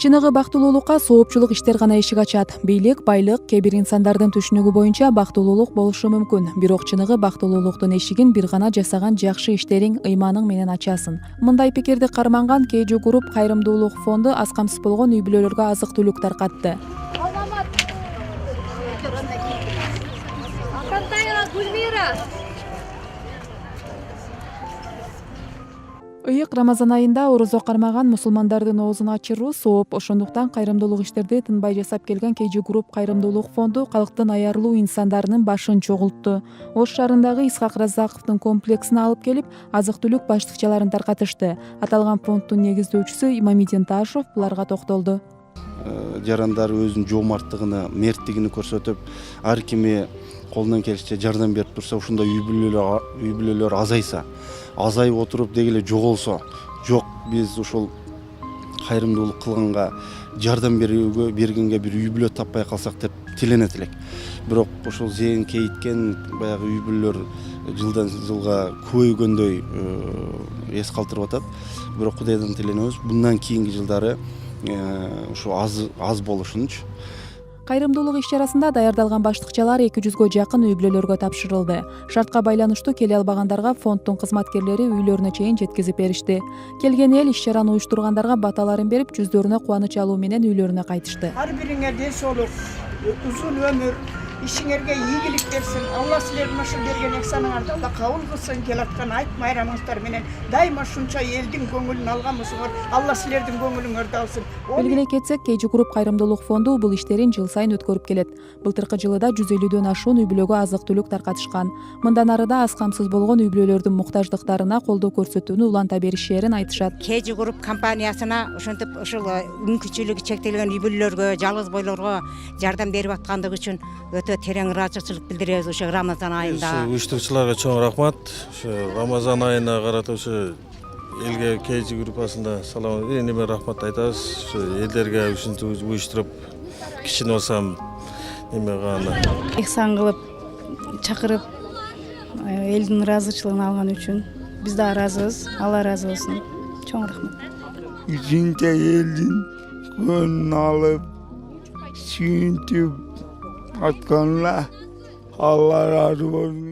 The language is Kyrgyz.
Чыныгы бактылуулукка соопчулук иштер гана эшик ачат. Бийлик, байлык кээ бир инсандардын түшүнүгү боюнча бактылуулук болушу мүмкүн. Бирок чыныгы бактылуулуктун эшигин бир гана жасаган жакшы иштериң, ыйманың менен ачасың. Мындай пикирди карманган Кежу Групп кайрымдуулук фонду аз камсыз болгон үй бүлөлөргө азык-түлүк таркатты. Ыйык Рамазан айында орозо кармаган мусулмандардын оозун ачыруу сооп, ошондуктан кайрымдуулук иштерди тынбай жасап келген Кежу Групп кайрымдуулук фонду калктын аярлуу инсандарынын башын чогултту. Ош шаарындагы Исхак Разаковдун комплексине алып келип, азык-түлүк баштыкчаларын таркатышты. Аталган фонддун негиздөөчүсү Имамидин Ташев буларга токтолду. Жарандар өзүнүн жоомарттыгына, мерттигини көрсөтүп, ар кими колунан келишинче жардам берип турса, ушундай үй бүлөлөр азайса, азайып отуруп деги эле жоголсо, жок биз ушул кайрымдуулук кылганга, жардам бергенге бир үй бүлө таппай калсак деп тиленет элек. Бирок ушул зээн кейиткен баягы үй бүлөлөр жылдан жылга көбөйгөндөй эс калтырып атат. Бирок Кудайдан тиленебиз, bundan кийинки жылдары ушу аз болушунчу. Кайрымдуулук иш-чарасында даярдалган баштыкчалар 200гө жакын үй бүлөлөргө тапшырылды. Шартка байланыштуу келе албагандарга фонддун кызматкерлери үйлөрүнө чейин жеткизип беришти. Келген эл иш-чараны уюштургандарга баталарын берип, жүздөрүнө кубаныч алуу менен үйлөрүнө кайтышты. Ар бириңе ден соолук, узун өмүр, ишиңерге ийгилик берсин. Алла силердин ошо берген эксаныңарды Алла кабыл кылсын. Келаткан айт майрамыңыздар менен дайыма ушунча элдин көңүлүн алганбысыңар. Алла силердин көңүлүңөрдү алсын. Белгилей кетсек, Кежу Групп кайрымдуулук фонду бул иштерин жыл сайын өткөрүп келет. Былтыркы жылы да 150дөн ашуун үй бүлөгө азык-түлүк таркатышкан. Мындан ары да аз камсыз болгон үй бүлөлөрдүн муктаждыктарына колдоо көрсөтүүнү уланта беришерин айтышат. Кежу Групп компаниясына ошентип ушул мүмкүнчүлүгү чектелген үй бүлөлөргө, жалгыз бойлорго жардам берип аткандыгы үчүн өтө терең ыраазычылык билдиребиз ушул Рамазан айында. Уюштуруучуларга чоң рахмат. Ушу Рамазан айына карата ушу элге Кежу группасында салам эми рахмат айтабыз. Ушу элдерге ушинтип уюштуруп кичине болсам эме кылганда Ихсан кылып чакырып элдин ыраазычылыгын алган үчүн биз да ыраазыбыз. Алла ыраазы болсун. Чоң рахмат. Ушунча элдин көңүлүн алып, сүйүнтүп атканына Алла ыраазы болсун.